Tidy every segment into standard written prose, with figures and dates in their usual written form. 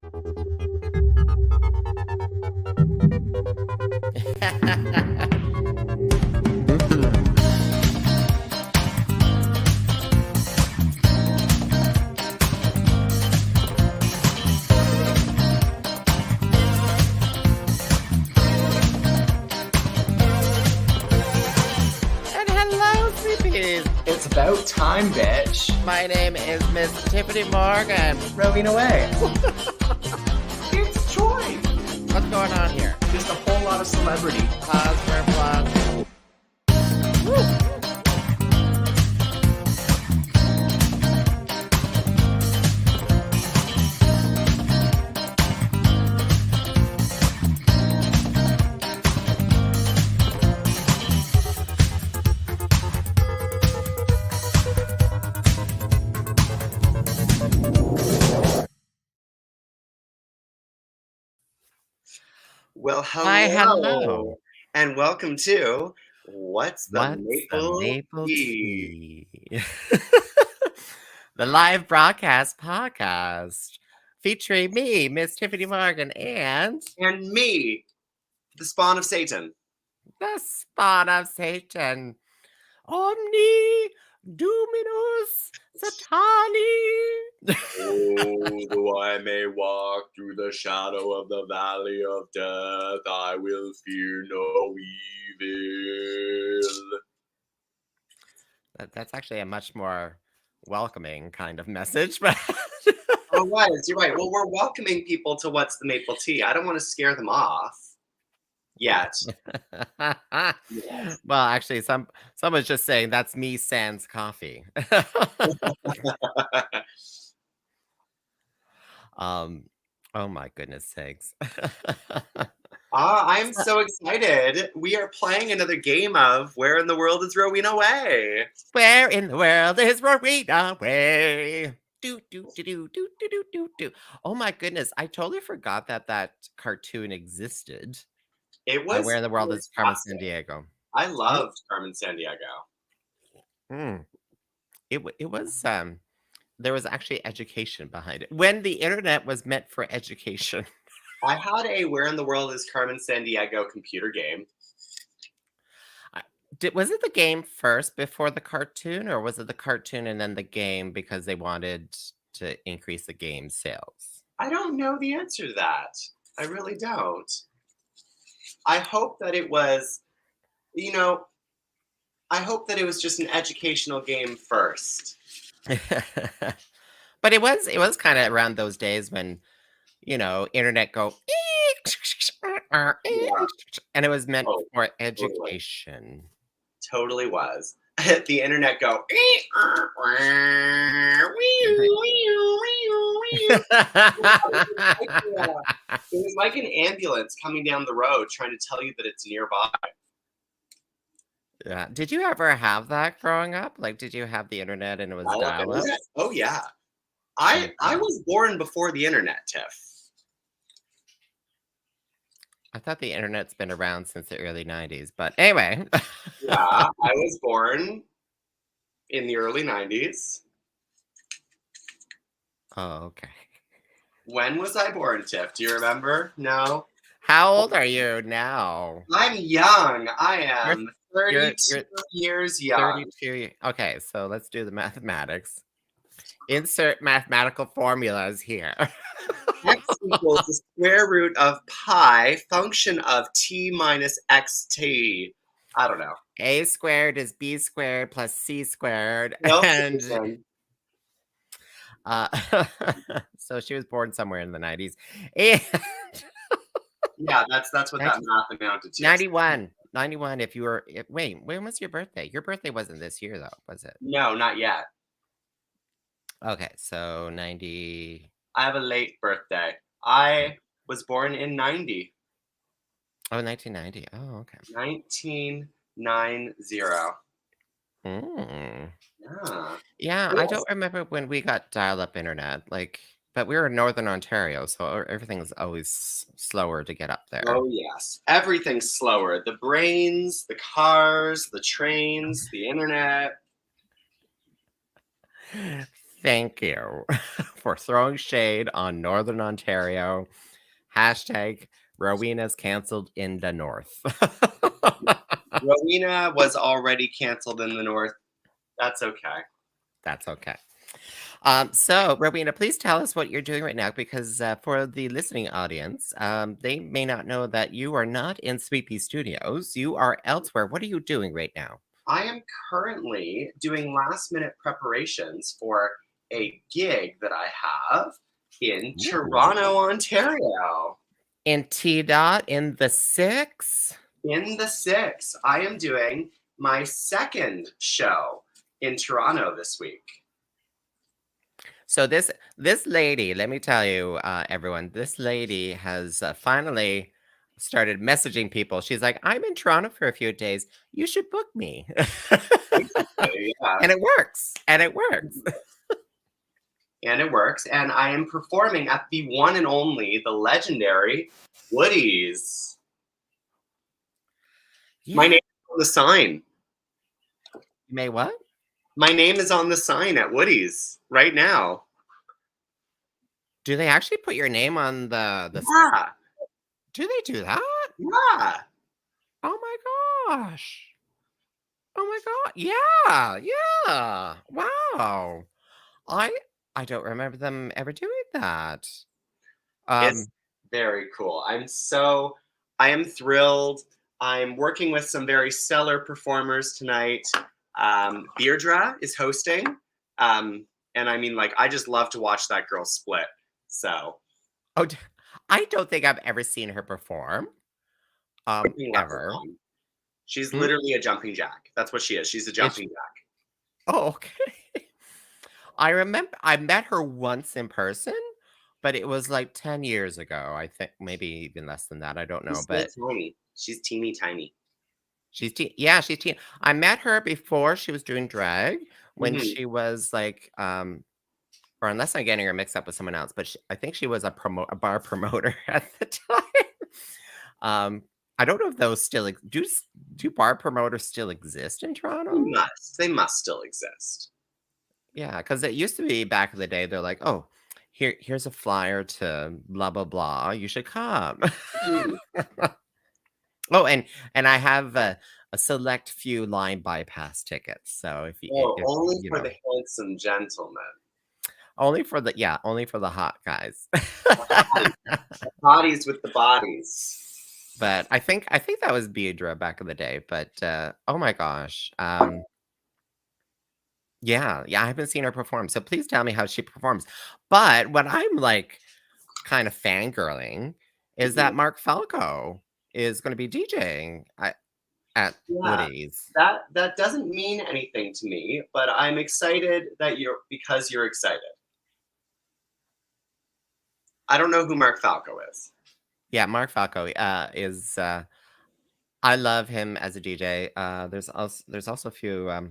And hello, sleepies. It's about time, bitch. My name is Miss Tyffanie Morgan. Rowena Whey. It's Troy. What's going on here? Just a whole lot of celebrity. Pause for applause. Well, hello. Hi, hello. And welcome to What's the What's Maple, the Maple Tea? Tea? The live broadcast podcast featuring me, Miss Tyffanie Morgan, and And me, the spawn of Satan. the spawn of Satan, Omni Dominus Satani. Oh, though I may walk through the shadow of the valley of death, I will fear no evil. That's actually a much more welcoming kind of message, but Oh, right, you're right. Well, we're welcoming people to What's the Maple Tea. I don't want to scare them off yet. Yes. well, actually, someone's just saying that's me sans coffee. Oh my goodness sakes. I'm so excited. We are playing another game of Where in the World is Rowena Whey? Where in the world is Rowena Whey? Do, do, do, do, do, do, do, do, do. Oh my goodness. I totally forgot that cartoon existed. It was Where in the world is Carmen fantastic. Sandiego? I loved Carmen Sandiego. It was there was actually education behind it. When the internet was meant for education. I had a Where in the World is Carmen Sandiego computer game. Was it the game first before the cartoon, or was it the cartoon and then the game because they wanted to increase the game sales? I don't know the answer to that. I really don't. I hope that it was, I hope that it was just an educational game first. But it was kind of around those days when, internet go and it was meant for education. Totally was. The internet go. It was like an ambulance coming down the road trying to tell you that it's nearby. Yeah. Did you ever have that growing up? Like, did you have the internet and it was dial-up? Oh yeah. I was born before the internet, Tiff. I thought the internet's been around since the early 90s, but anyway. Yeah, I was born in the early 90s. Oh, okay. When was I born, Tiff? Do you remember? No. How old are you now? I'm young. I am 32 years young. 32. Okay, so let's do the mathematics. Insert mathematical formulas here. X equals the square root of pi, function of t minus xt. I don't know. A squared is b squared plus c squared. Nope. And so she was born somewhere in the 90s. And yeah, that's what that math amounted to. 91 if you were wait, when was your birthday? Your birthday wasn't this year though, was it? No, not yet. Okay, so 90. I have a late birthday. I was born in 90. Oh, 1990. Oh, okay. 1990. Yeah, I don't remember when we got dial-up internet, but we were in Northern Ontario, so everything's always slower to get up there. Oh, yes. Everything's slower. The brains, the cars, the trains, the internet. Thank you for throwing shade on Northern Ontario. Hashtag Rowena's canceled in the North. Rowena was already canceled in the North. That's okay. That's okay. So, Rowena, please tell us what you're doing right now because for the listening audience, they may not know that you are not in Sweet Pea Studios. You are elsewhere. What are you doing right now? I am currently doing last minute preparations for a gig that I have in Ooh. Toronto, Ontario. In T Dot in the six. In the six, I am doing my second show in Toronto this week. So this lady, let me tell you, everyone, this lady has finally started messaging people. She's like, "I'm in Toronto for a few days. You should book me," Yeah. and it works. And it works. And it works. And I am performing at the one and only, the legendary Woody's. My Yeah. name is on the sign. You may what? My name is on the sign at Woody's right now. Do they actually put your name on the? Yeah. Do they do that? Yeah. Oh my gosh! Oh my god! Yeah, yeah. Wow. I I don't remember them ever doing that. It's Um. very cool. I am thrilled. I'm working with some very stellar performers tonight. Deirdre is hosting. And I mean, like, I just love to watch that girl split. So, Oh, I don't think I've ever seen her perform. freaking love her Ever. song. She's Hmm? literally a jumping jack. That's what she is. She's a Is jumping jack. Oh, okay. I remember I met her once in person, but it was like 10 years ago. I think maybe even less than that. I don't know, She's still but tiny. She's teeny tiny. yeah, she's teen. I met her before she was doing drag when Hmm. she was like or unless I'm getting her mixed up with someone else, but I think she was a bar promoter at the time. Um, I don't know if those still do bar promoters still exist in They Toronto? must. They must still exist. Yeah, because it used to be back in the day, they're like, "Oh, here's a flyer to blah blah blah. You should come." Mhm. Oh, and I have a select few line bypass tickets. So Oh, if only you for know, the handsome gentleman. only for the hot guys. Bodies. Bodies with the bodies. But I think that was Beadra back in the day. But oh my gosh, yeah, yeah, I haven't seen her perform. So please tell me how she performs. But what I'm like kind of fangirling is Mhm. that Mark Falco is going to be DJing at Yeah, Woody's. that doesn't mean anything to me, but I'm excited that you're excited. I don't know who Mark Falco is. Yeah, Mark Falco is. I love him as a DJ. There's also a few.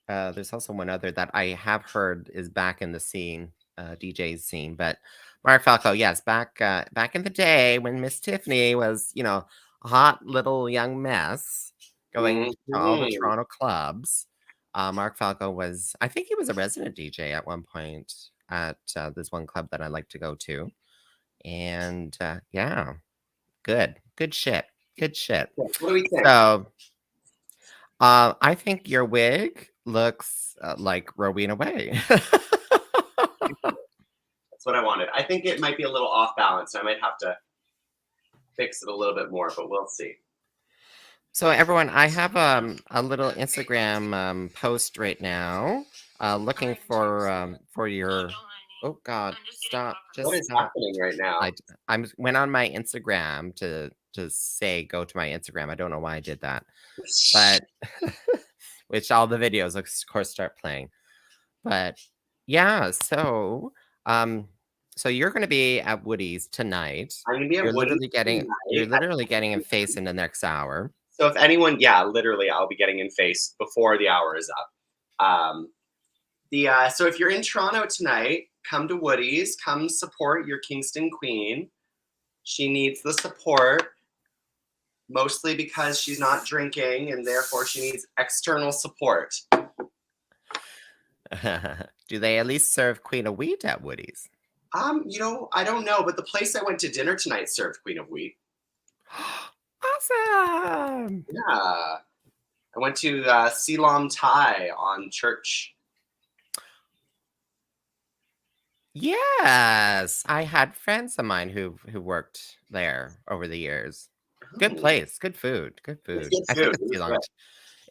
There's also one other that I have heard is back in the scene, DJ scene. But Mark Falco, yes, back in the day when Miss Tiffany was, a hot little young mess going to all the Mhm. Toronto clubs. Mark Falco was, I think he was a resident DJ at one point at this one club that I like to go to. And yeah, good shit, good shit. What do we think? So I think your wig looks like Rowena Whey. That's what I wanted. I think it might be a little off balance. I might have to fix it a little bit more, but we'll see. So everyone, I have a little Instagram post right now, looking for your. Oh God, stop! What Just is stop! happening right now? I went on my Instagram to say go to my Instagram. I don't know why I did that, but which all the videos, of course, start playing. But yeah, um, so you're gonna be at Woody's tonight. I'm gonna be at Woody's You're tonight. literally getting a face in the next hour. So if anyone, yeah, literally, I'll be getting in face before the hour is up. So if you're in Toronto tonight, come to Woody's. Come support your Kingston Queen. She needs the support, mostly because she's not drinking, and therefore she needs external support. Do they at least serve Queen of Wheat at Woody's? I don't know, but the place I went to dinner tonight served Queen of Wheat. Awesome! Yeah. I went to Ceylon Thai on Church. Yes, I had friends of mine who worked there over the years. Good Oh, place, good food, good it's food. good I think food. It it's was good. Ceylon.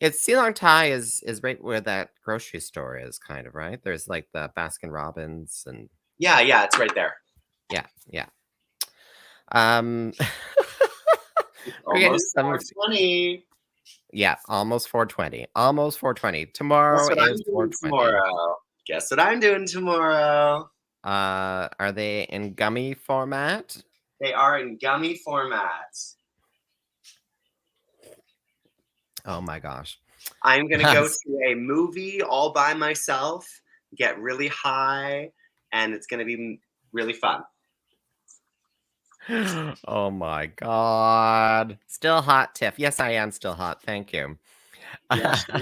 It's Ceylon Thai is right where that grocery store is, kind of, right? There's like the Baskin Robbins and Yeah, yeah, it's right there. yeah, yeah. Um, It's we're getting almost some 4:20. yeah, almost 4:20. Almost 4:20. Tomorrow Guess what is I'm doing 4:20. tomorrow? Guess what I'm doing tomorrow? Are they in gummy format? They are in gummy formats. Oh my gosh. I'm gonna go to a movie all by myself, get really high, and it's gonna be really fun. Oh my god. Still hot, Tiff. Yes, I am still hot. Thank you. Yes, she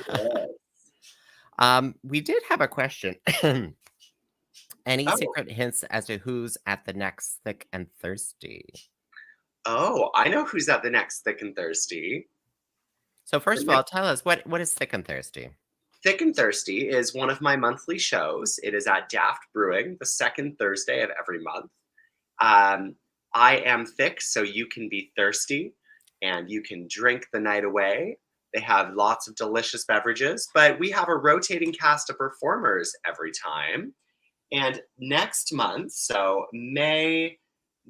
is. We did have a question. Any Oh, secret hints as to who's at the next Thick and Thirsty? oh, I know who's at the next Thick and Thirsty. So The first of all, next tell us what is Thick and Thirsty? Thick and Thirsty is one of my monthly shows. It is at Daft Brewing, the second Thursday of every month. Um, I am thick, so you can be thirsty, and you can drink the night away. They have lots of delicious beverages, but we have a rotating cast of performers every time. And next month, so May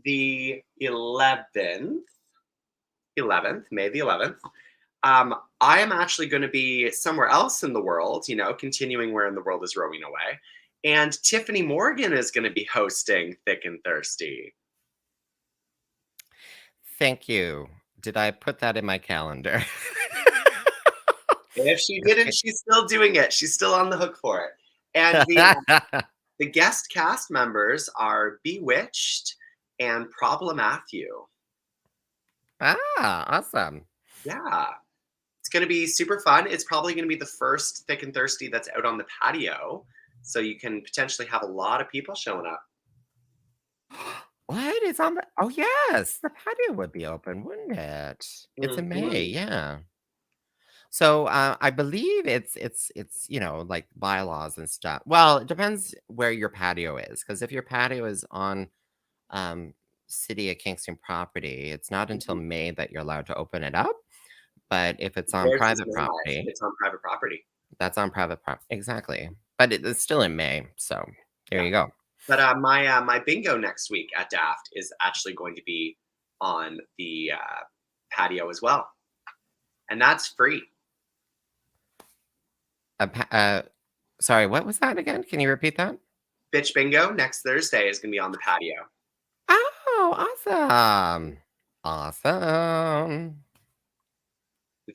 the 11th, May the 11th, I am actually going to be somewhere else in the world, continuing Where in the World is Rowena Whey. And Tyffanie Morgan is going to be hosting Thick and Thirsty. Thank you. Did I put that in my calendar? If she didn't, she's still doing it. She's still on the hook for it. And the guest cast members are Bewitched and Problem Matthew. Awesome. Yeah. It's going to be super fun. It's probably going to be the first Thick and Thirsty that's out on the patio. So you can potentially have a lot of people showing up. What is on the Oh, yes, the patio would be open, wouldn't it? It's in May, Mhm. yeah. So, I believe it's, like, bylaws and stuff. Well, it depends where your patio is, because if your patio is on, um, City of Kingston property, it's not until Mhm. May that you're allowed to open it up, but if it's on Theirs is private not. property, It's on private property. that's on private prop exactly. But it's still in May, so there Yeah. you go. But my bingo next week at Daft is actually going to be on the patio as well, and that's free. A pa Sorry, what was that again? Can you repeat that? Bitch Bingo next Thursday is going to be on the patio. Oh, awesome. Awesome.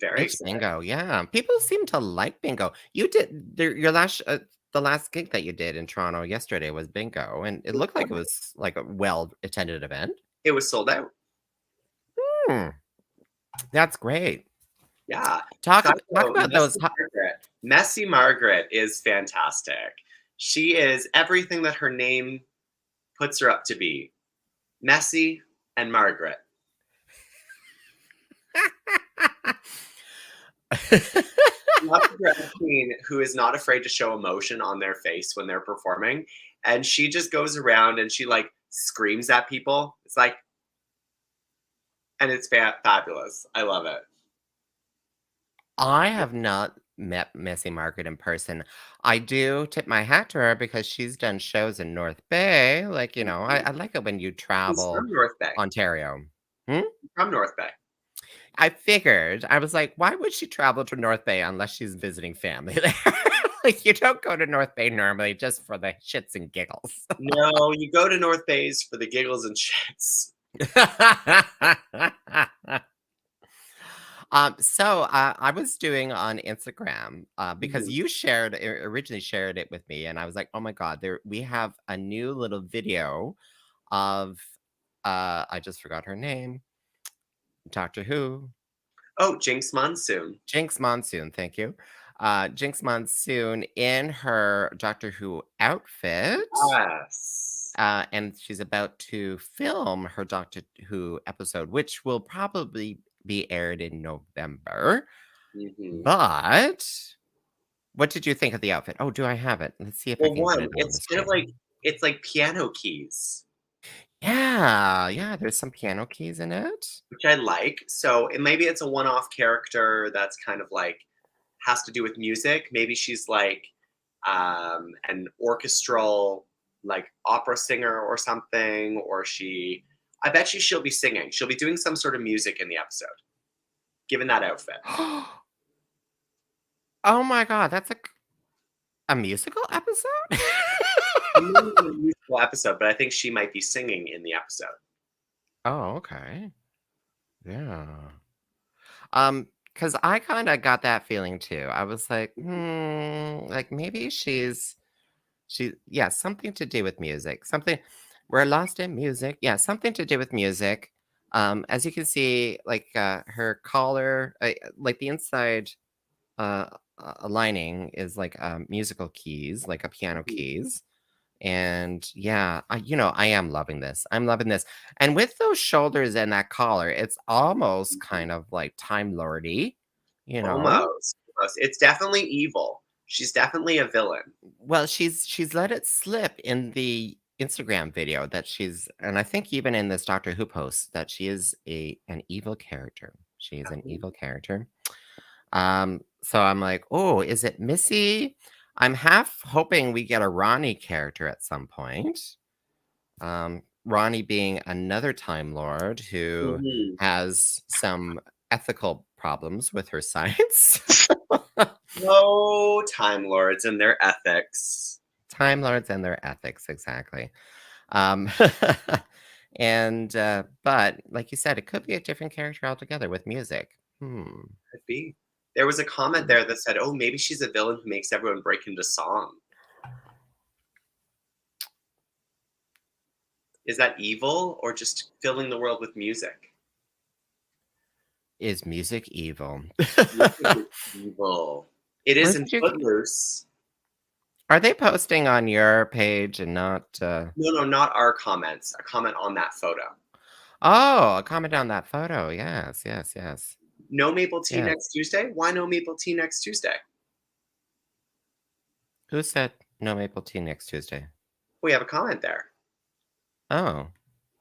Very Bitch excited. bingo, yeah. People seem to like bingo. You did your last the last gig that you did in Toronto yesterday was bingo, and it looked like it was like a well-attended event. It was sold out. Hmm, that's great. Yeah. Talk Side talk note, about those Messy Margaret is fantastic. She is everything that her name puts her up to be. Messy and Margaret. Love a drag queen who is not afraid to show emotion on their face when they're performing. And she just goes around and she like screams at people. It's like, and it's fabulous. I love it. I have not met Missy Margaret in person. I do tip my hat to her because she's done shows in North Bay. Like, I like it when you She's travel from North Bay. Ontario. Hmm? From North Bay. I figured. I was like, why would she travel to North Bay unless she's visiting family there? Like, you don't go to North Bay normally just for the shits and giggles. No, you go to North Bays for the giggles and shits. I was doing on Instagram because Mhm. you originally shared it with me, and I was like, oh my god, we have a new little video of I just forgot her name, Doctor Who, Oh, Jinx Monsoon. Jinx Monsoon. Thank you. Jinx Monsoon in her Doctor Who outfit. Yes. And she's about to film her Doctor Who episode, which will probably be aired in November. Hmm. But what did you think of the outfit? Oh, do I have it? Let's see if I Well, can get one, it on the it's kind of screen. like it's like piano keys, Yeah, yeah, there's some piano keys in it. which I like. So maybe it's a one-off character that's kind of like has to do with music. Maybe she's like an orchestral, like opera singer or something, or she. I bet you she'll be singing. She'll be doing some sort of music in the episode, given that outfit. Oh my god, that's a musical episode? Maybe a musical episode, but I think she might be singing in the episode. Oh, okay. Yeah. Because I kinda got that feeling too. I was like, like maybe yeah, something to do with music. Something we're lost in music. Yeah, something to do with music. As you can see, like her collar, like the inside uh lining is like musical keys, like a piano Mhm. keys. And yeah, I am loving this. I'm loving this. And with those shoulders and that collar, it's almost kind of like Time Lordy, you know? Almost, almost. It's definitely evil. She's definitely a villain. Well, she's let it slip in the Instagram video that she's and I think even in this Doctor Who post that she is an evil character. She is an evil character. So I'm like, "Oh, is it Missy?" I'm half hoping we get a Rani character at some point. Rani being another Time Lord who Mhm. has some ethical problems with her science. No Time Lords and their ethics. Time Lords and their ethics, exactly. Um, but like you said, it could be a different character altogether with music. Could be. There was a comment there that said, "Oh, maybe she's a villain who makes everyone break into song." Is that evil or just filling the world with music? Is music evil? Music is evil. It Where is in did you Footloose. are they posting on your page and not No, no, not our comments. A comment on that photo. Oh, a comment on that photo. Yes, yes, yes. No maple tea Yes. next Tuesday? Why no maple tea next Tuesday? Who said no maple tea next Tuesday? We have a comment there. Oh,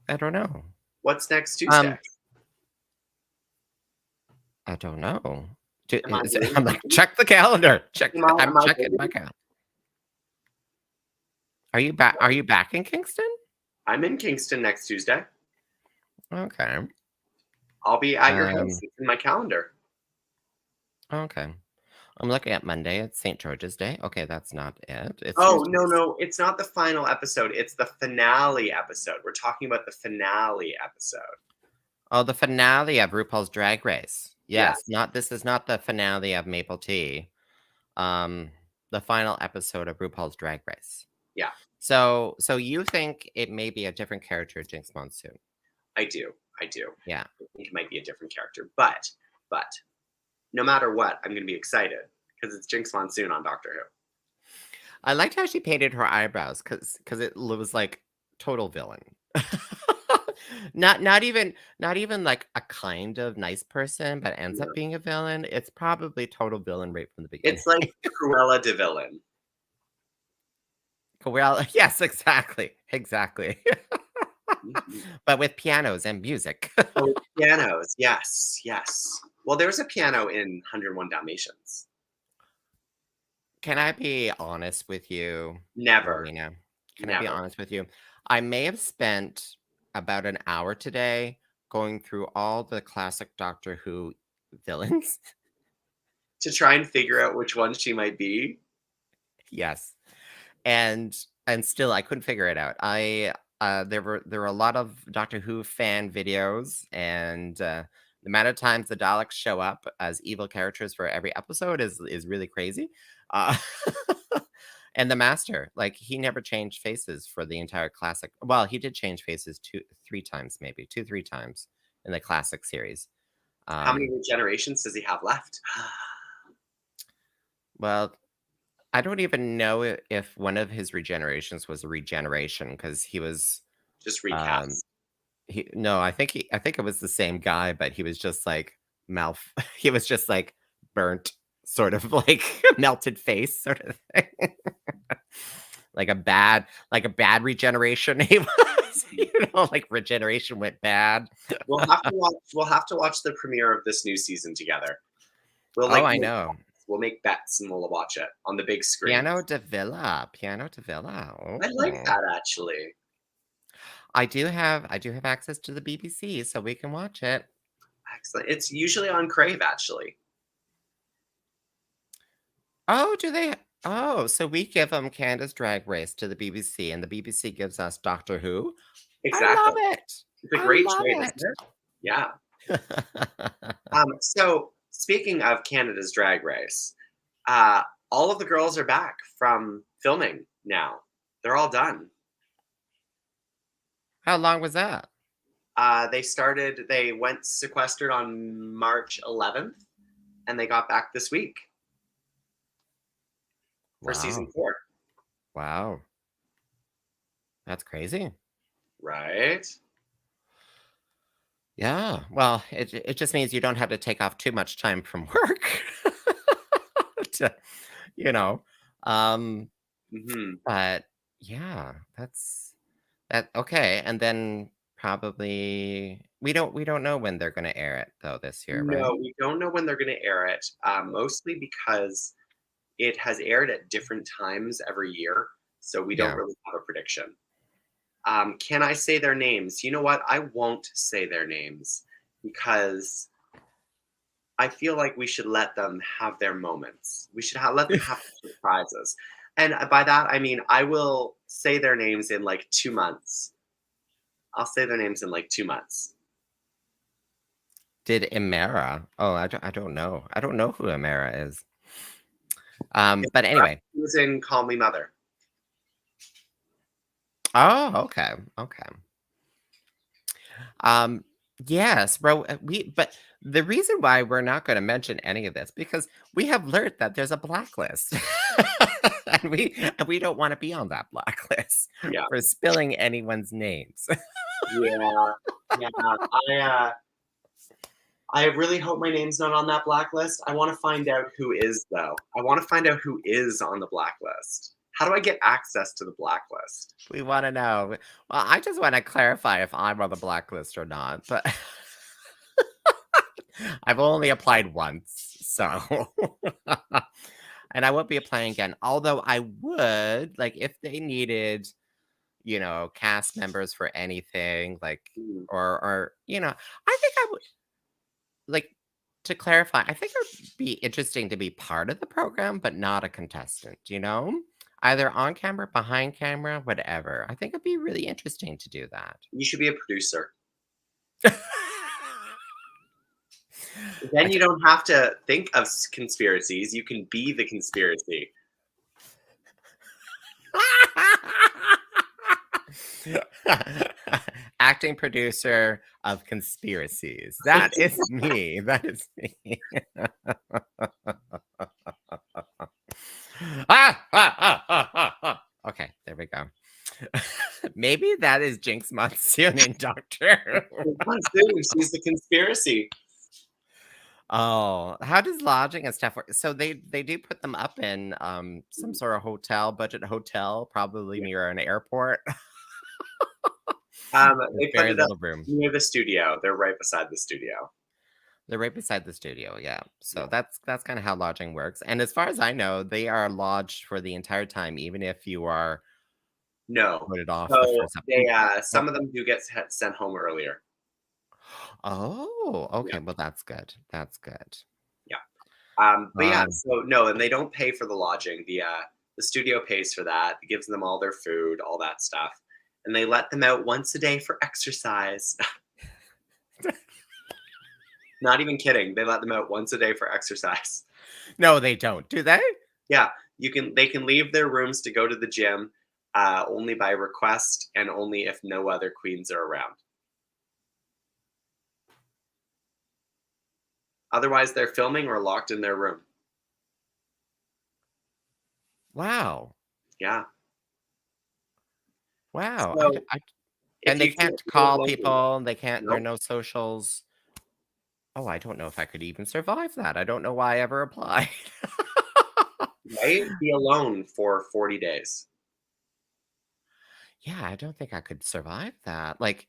I don't know. What's next Tuesday? Um, I don't know. Do Am I is it doing I'm like, "Check the calendar. Check I'm am I checking my doing cal" Are you back in Kingston? I'm in Kingston next Tuesday. Okay. I'll be at your house. Um, It's in my calendar. okay. I'm looking at Monday, it's St. George's Day. Okay, that's not it. It's Oh, Tuesday. no, no, it's not the final episode, it's the finale episode. We're talking about the finale episode. Oh, the finale of RuPaul's Drag Race. Yes, Yes. not this is not the finale of Maple Tea. Um, the final episode of RuPaul's Drag Race. Yeah, So you think it may be a different character, Jinx Monsoon? I do. I do. Yeah. I think it might be a different character, but no matter what, I'm gonna be excited because it's Jinx Monsoon on Doctor Who. I liked how she painted her eyebrows because it was like total villain. Not even like a kind of nice person, but ends up Yeah. being a villain. It's probably total villain right from the beginning. It's like Cruella de Villain. Well, yes, exactly. Exactly. Mhm. But with pianos and music. Oh, pianos. Yes, yes. Well, there was a piano in 101 Dalmatians. Can I be honest with you, Never, Rowena? Can I be never. honest with you? I may have spent about an hour today going through all the classic Doctor Who villains. To try and figure out which one she might be. Yes. And still I couldn't figure it out. There were a lot of Doctor Who fan videos and the amount of times the Daleks show up as evil characters for every episode is really crazy. Uh, and the Master, like he never changed faces for the entire classic. Well, he did change faces three times, maybe 3 times in the classic series. How many Um, generations does he have left? Well, I don't even know if one of his regenerations was a regeneration because he was, Just um, recast. no, I think it was the same guy, but he was just like he was just like burnt, sort of like melted face sort of thing. Like a bad regeneration he was, like regeneration went bad. We'll have to watch the premiere of this new season together. We'll Oh, like I make know. bets. We'll make bets and we'll watch it on the big screen. Piano de Villa. I like Oh. that actually. I do have access to the BBC, so we can watch it. Excellent. It's usually on Crave actually. Oh, do they Oh, so we give them Canada's Drag Race to the BBC, and the BBC gives us Doctor Who? I Exactly. love it. It's a I great love trade, isn't it. it? Yeah. So speaking of Canada's Drag Race, uh, all of the girls are back from filming now. They're all done. How long was that? They went sequestered on March 11th, and they got back this week for season Wow. 4. Wow. That's crazy. Right? Yeah. Well, it just means you don't have to take off too much time from work to, you know. Um, Hmm. but yeah, that okay. And then probably we don't know when they're gonna air it though this year, right? No, we don't know when they're going to air it, mostly because it has aired at different times every year. So we don't Yeah. really have a prediction. Can I say their names? You know what? I won't say their names because I feel like we should let them have their moments. We should let them have surprises. And by that, I mean, I will say their names in like 2 months. I'll say their names in like 2 months. Did Imera? Oh, I don't know. I don't know who Imera is. But anyway. He was in Call Me Mother. Oh, okay. Okay. Um, yes, bro. But the reason why we're not going to mention any of this because we have learned that there's a blacklist, and we don't want to be on that blacklist Yeah. for spilling anyone's names. Yeah. Yeah. I really hope my name's not on that blacklist. I want to find out who is, though. I want to find out who is on the blacklist. How do I get access to the blacklist? We want to know. Well, I just want to clarify if I'm on the blacklist or not, but I've only applied once, so and I won't be applying again. Although I would like if they needed, cast members for anything, like Hmm. or I think I would like to clarify. I think it would be interesting to be part of the program, but not a contestant. Either on camera, behind camera, whatever. I think it'd be really interesting to do that. You should be a producer. I Then you don't have to think of conspiracies. You can be the conspiracy. Acting producer of conspiracies. That is me. That is me. Okay, there we go. Maybe that is Jinx Monsoon in Doctor Who. Monsoon, she's the conspiracy. Oh, how does lodging and stuff work? So they do put them up in some sort of budget hotel, probably near an airport. With They put very it up little room. near the studio. They're right beside the studio. They're right beside the studio, yeah. So Yeah. that's kind of how lodging works. And as far as I know, they are lodged for the entire time, even if you are No. voted off the So first they episode. some of them do get sent home earlier. Oh, okay. Yeah. Well, that's good. That's good. Yeah. But yeah, Um, so no, and they don't pay for the lodging. The studio pays for that. It gives them all their food, all that stuff. And they let them out once a day for exercise. Not even kidding. They let them out once a day for exercise. no, they don't. Do they? Yeah, they can leave their rooms to go to the gym only by request and only if no other queens are around. Otherwise, they're filming or locked in their room. Wow. Yeah. Wow. So And if they you can't feel call lonely, people, they can't there are no, no socials. Oh, I don't know if I could even survive that. I don't know why I ever applied. right? Be alone for 40 days. Yeah, I don't think I could survive that. Like,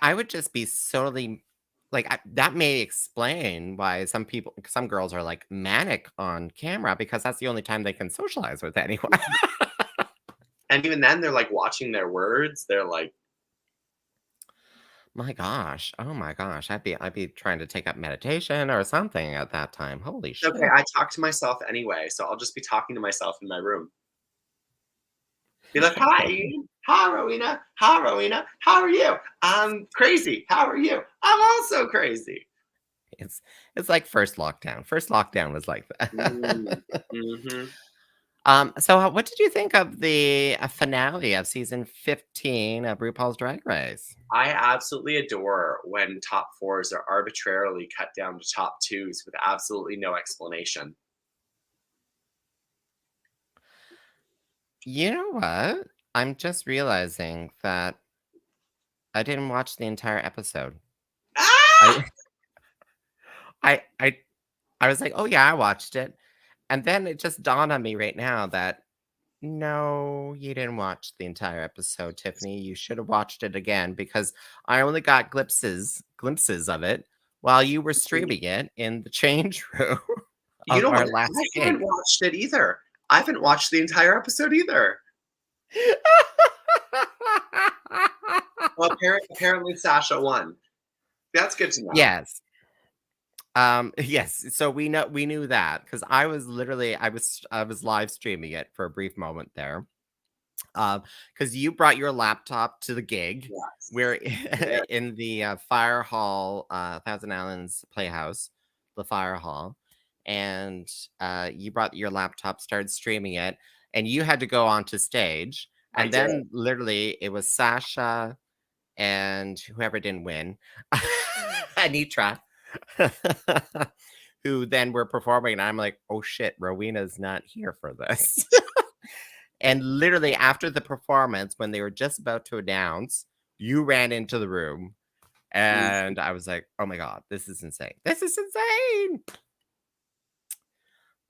I would just be solely like, that may explain why some girls are, like, manic on camera because that's the only time they can socialize with anyone. And even then, they're like watching their words. They're like, My gosh. Oh my gosh. I'd be trying to take up meditation or something at that time. Holy okay, shit. I talk to myself anyway. So I'll just be talking to myself in my room. Be like, hi, Ian. Hi, Rowena. Hi, Rowena. How are you? I'm crazy. How are you? I'm also crazy. It's it's like first lockdown. First lockdown was like Mm, that. hmm. So what did you think of the finale of season 15 of RuPaul's Drag Race? I absolutely adore when top fours are arbitrarily cut down to top twos with absolutely no explanation. You know what? I'm just realizing that I didn't watch the entire episode. Ah! I I I I was like, "Oh yeah, I watched it." And then it just dawned on me right now that no, you didn't watch the entire episode, Tiffany. You should have watched it again because I only got glimpses of it while you were streaming it in the change room You of know what? our last I haven't gig. watched it either. I haven't watched the entire episode either. Well, apparently Sasha won. That's good to know. Yes. Yes, so we knew that because I was live streaming it for a brief moment there. Because you brought your laptop to the gig. Yes. We're Yeah. in the fire hall, Thousand Islands Playhouse, the fire hall, and you brought your laptop, started streaming it, and you had to go onto stage. I And did. then literally it was Sasha and whoever didn't win, Anitra, who then were performing. And I'm like, oh shit, Rowena's not here for this. And literally after the performance, when they were just about to announce, you ran into the room. Mm. And I was like, oh my God, this is insane. This is insane.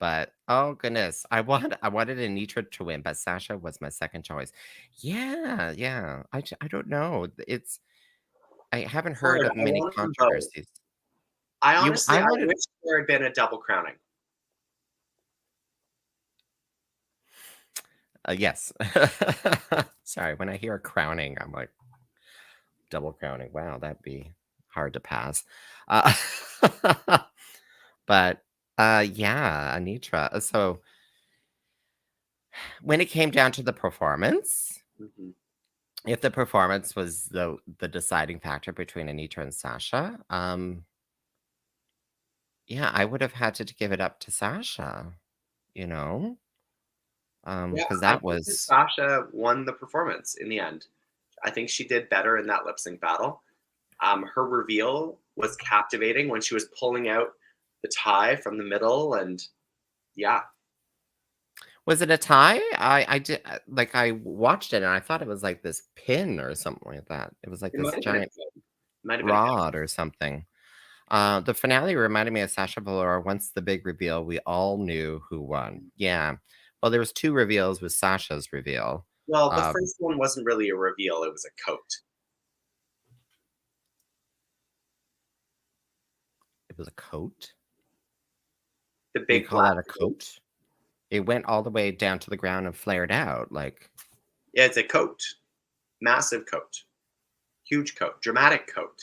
But oh goodness, I wanted Anitra to win, but Sasha was my second choice. Yeah, yeah. I don't know. I haven't Hard. heard of I many wanted them both. controversies. I You honestly, I I wanted wish there had been a double crowning. yes. Sorry, when I hear crowning, I'm like double crowning. Wow, that'd be hard to pass. Uh, but yeah, Anitra. So when it came down to the performance, Hmm. if the performance was the deciding factor between Anitra and Sasha, yeah, I would have had to give it up to Sasha, you know? Yeah, Because I that think that was Sasha won the performance in the end. I think she did better in that lip sync battle. Her reveal was captivating when she was pulling out the tie from the middle, and yeah, was it a tie? I did like I watched it and I thought it was like this pin or something like that. It was like it might this have been a giant pin. Might have been a pin. rod or something. The finale reminded me of Sasha Velour. Once the big reveal, we all knew who won. Yeah. Well, there was two reveals with Sasha's reveal. Well, the Uh, first one wasn't really a reveal; it was a coat. it was a coat. The You big call black that a coat. coat? It went all the way down to the ground and flared out. Like Yeah, it's a coat, massive coat, huge coat, dramatic coat,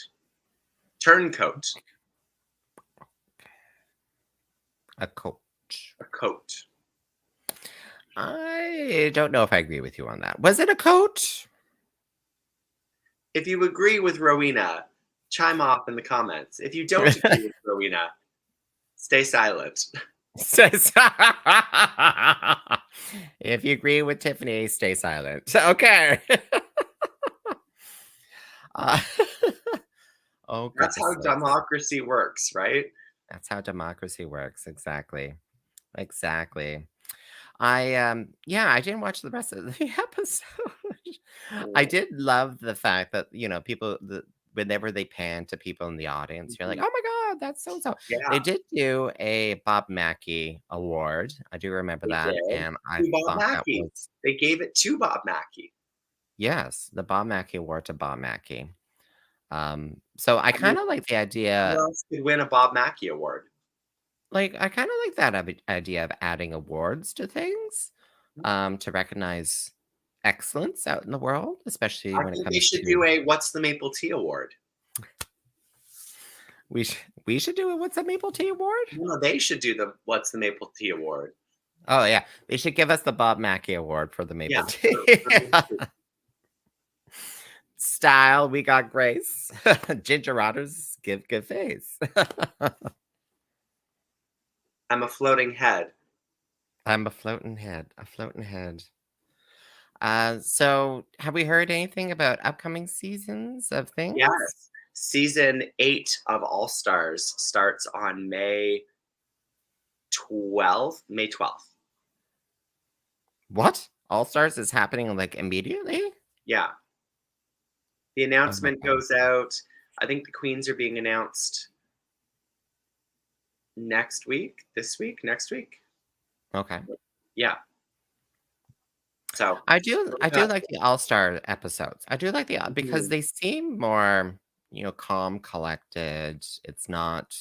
turncoat, a coat. a coat. I don't know if I agree with you on that. Was it a coat? If you agree with Rowena, chime off in the comments. If you don't agree with Rowena, stay silent. Says if you agree with Tiffany, stay silent. Okay. Uh, oh That's goodness how sakes. democracy works, right? That's how democracy works. Exactly. Exactly. Yeah, I didn't watch the rest of the episode. I did love the fact that, people whenever they pan to people in the audience, you're like, Mhm. "Oh my god, that's so and so." They Yeah, did do a Bob Mackie award. I do remember they that, did. and I To Bob thought that Mackey. was They gave it to Bob Mackey. yes, the Bob Mackie award to Bob Mackie. So I I mean, kinda like the who idea else could win a Bob Mackey award? I kinda like that idea of adding awards to things, to recognize excellence out in the world, especially I when it think they comes should do to a "What's the Maple Tea" award. we should do a What's a Maple Tea award? No, they should do the "What's the Maple Tea" award. Oh, yeah. They should give us the Bob Mackie award for the Yeah, maple tea. for Maple Tea. Style, we got grace. Ginger otters give good face. I'm a floating head. I'm a floating head. So have we heard anything about upcoming seasons of things? Yes. Season 8 of All Stars starts on May 12th. What? All Stars is happening like immediately? Yeah. The Oh my announcement god. goes out. I think the queens are being announced next week, this week, next week. Okay. Yeah. So, I do like the All-Star episodes. I do like the because mhm. they seem more, calm, collected. It's not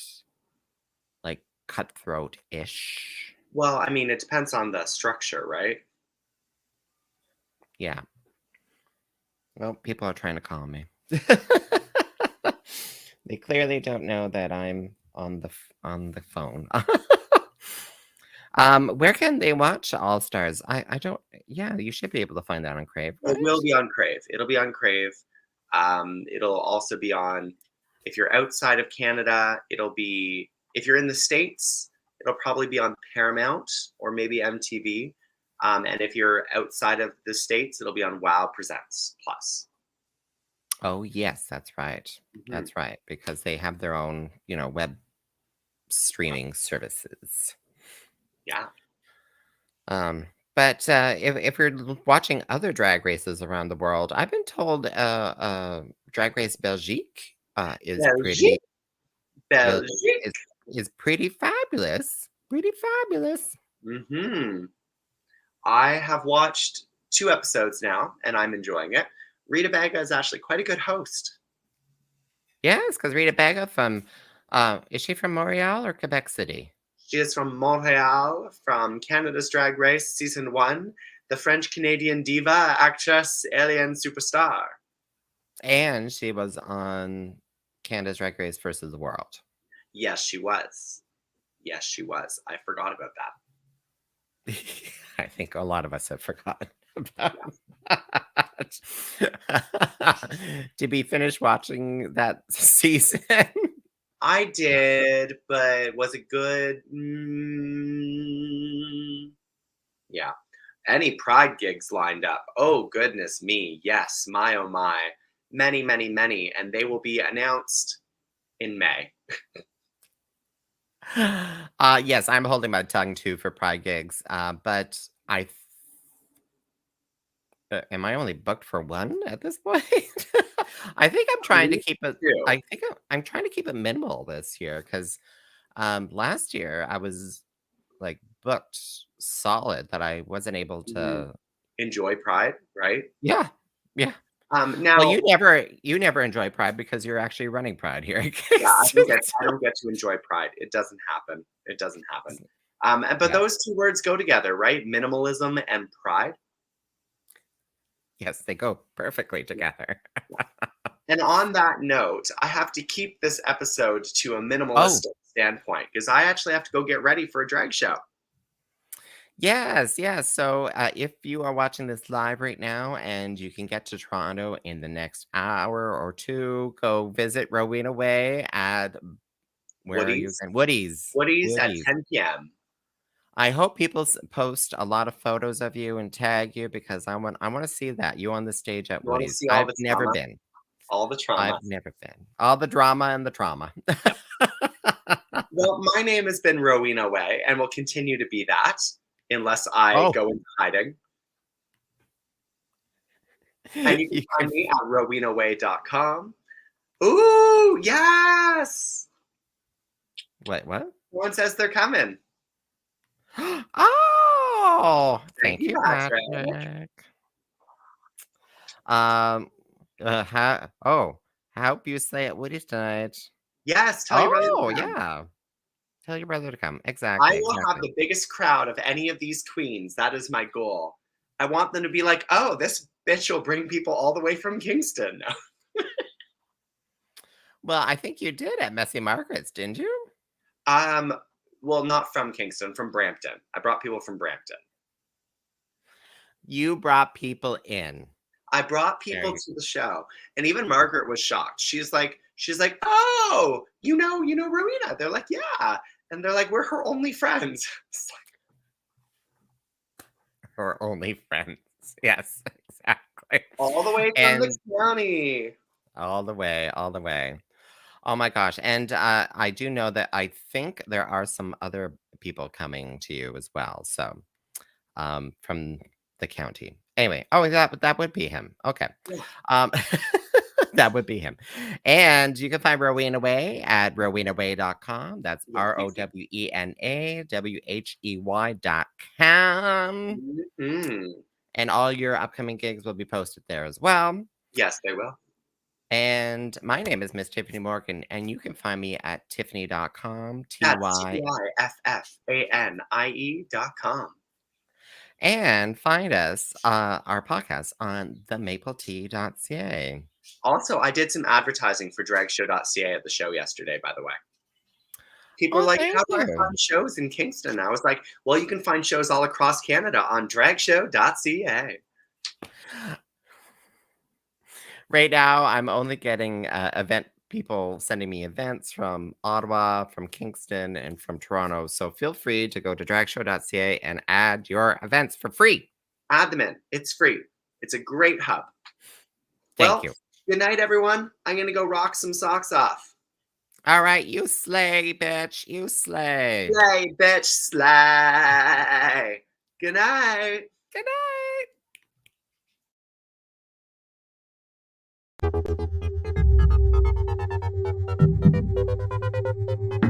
like cutthroat-ish. Well, I mean, it depends on the structure, right? Yeah. Well, people are trying to call me. They clearly don't know that I'm on the phone. Where can they watch All Stars? I don't. Yeah, you should be able to find that on Crave, It right? will be on Crave. It'll be on Crave. It'll also be on, if you're outside of Canada, if you're in the States, it'll probably be on Paramount or maybe MTV. And if you're outside of the States, it'll be on Wow Presents Plus. Oh yes, that's right. Mhm. That's right because they have their own, web streaming services. Yeah. But if you're watching other drag races around the world, I've been told Drag Race Belgique is pretty Belgique. Bel- Belgique. is pretty fabulous. Pretty fabulous. Hmm. I have watched 2 episodes now, and I'm enjoying it. Rita Baga is actually quite a good host. Yes, because Rita Baga from is she from Montreal or Quebec City? She is from Montreal, from Canada's Drag Race Season 1, the French-Canadian diva, actress, alien superstar. And she was on Canada's Drag Race versus the World. Yes, she was. Yes, she was. I forgot about that. I think a lot of us have forgotten about Yeah. that. Did we finish watching that season? I did, but was it good? Yeah. Any Pride gigs lined up? Oh, goodness me. Yes, my oh my. Many, many, many. And they will be announced in May. Yes, I'm holding my tongue too for Pride gigs. But am I only booked for one at this point? I think I'm trying to Me keep it. too. I think I'm trying to keep it minimal this year because last year I was like booked solid that I wasn't able Mhm. to. Enjoy Pride, right? Yeah, yeah. Well, Now, you never enjoy Pride because you're actually running Pride here. yeah, I don't get to enjoy Pride. It doesn't happen. It doesn't happen. But Yeah. those two words go together, right? Minimalism and pride. Yes, they go perfectly together. And on that note, I have to keep this episode to a Oh, minimalistic standpoint because I actually have to go get ready for a drag show. yes, yes. So if you are watching this live right now and you can get to Toronto in the next hour or two, go visit Rowena Whey at where are you Woody's. again? Woody's. Woody's at Woody's. 10 p.m. I hope people post a lot of photos of you and tag you because I want to see that you on the stage at You want to Woody's. see all I've the never trauma? been. All the trauma. I've never been. All the drama and the trauma. Well, my name has been Rowena Way and will continue to be that. unless I Oh, go into hiding. And you can you find can. me at rowenaway.com. Ooh, yes! Wait, what? Someone says they're coming. Oh, Thank thank you, you, Patrick. Patrick. Um, I hope you stay at Woody's tonight. Yes, tell your brother to Oh, come. yeah. Tell your brother to come. I Exactly, will have exactly. the biggest crowd of any of these queens. That is my goal. I want them to be like, oh, this bitch will bring people all the way from Kingston. Well, I think you did at Messy Margaret's, didn't you? Um, well, not from Kingston, from Brampton. I brought people from Brampton. You brought people in. I brought There people you to the show, and even Margaret was shocked. She's like, oh, Rowena. They're like, yeah, and they're like, we're her only friends. Or only friends. Yes, exactly. All the way from the And county. all the way, all the way. Oh my gosh. And I do know that I think there are some other people coming to you as well. So from the county. Anyway, oh, that would be him. Okay. Yeah. Um, that would be him. And you can find Rowena Whey at rowenaway.com. That's Yes. ROWENAWHEY.com. Mm-hmm. And all your upcoming gigs will be posted there as well. Yes, they will. And my name is Miss Tiffany Morgan, and you can find me at Tyffanie.com, That's TY, TYFFANIE.com. and find us, our podcast on themapletea.ca. Also, I did some advertising for dragshow.ca at the show yesterday, by the way. People were Oh, like, thank how do I you. find shows in Kingston? I was like, well, you can find shows all across Canada on dragshow.ca. Right now, I'm only getting event people sending me events from Ottawa, from Kingston, and from Toronto. So feel free to go to dragshow.ca and add your events for free. Add them in. It's free. It's a great hub. Thank Well, you. good night, everyone. I'm going to go rock some socks off. All right, you slay, bitch. You slay. Slay, bitch, slay. Good night. Good night.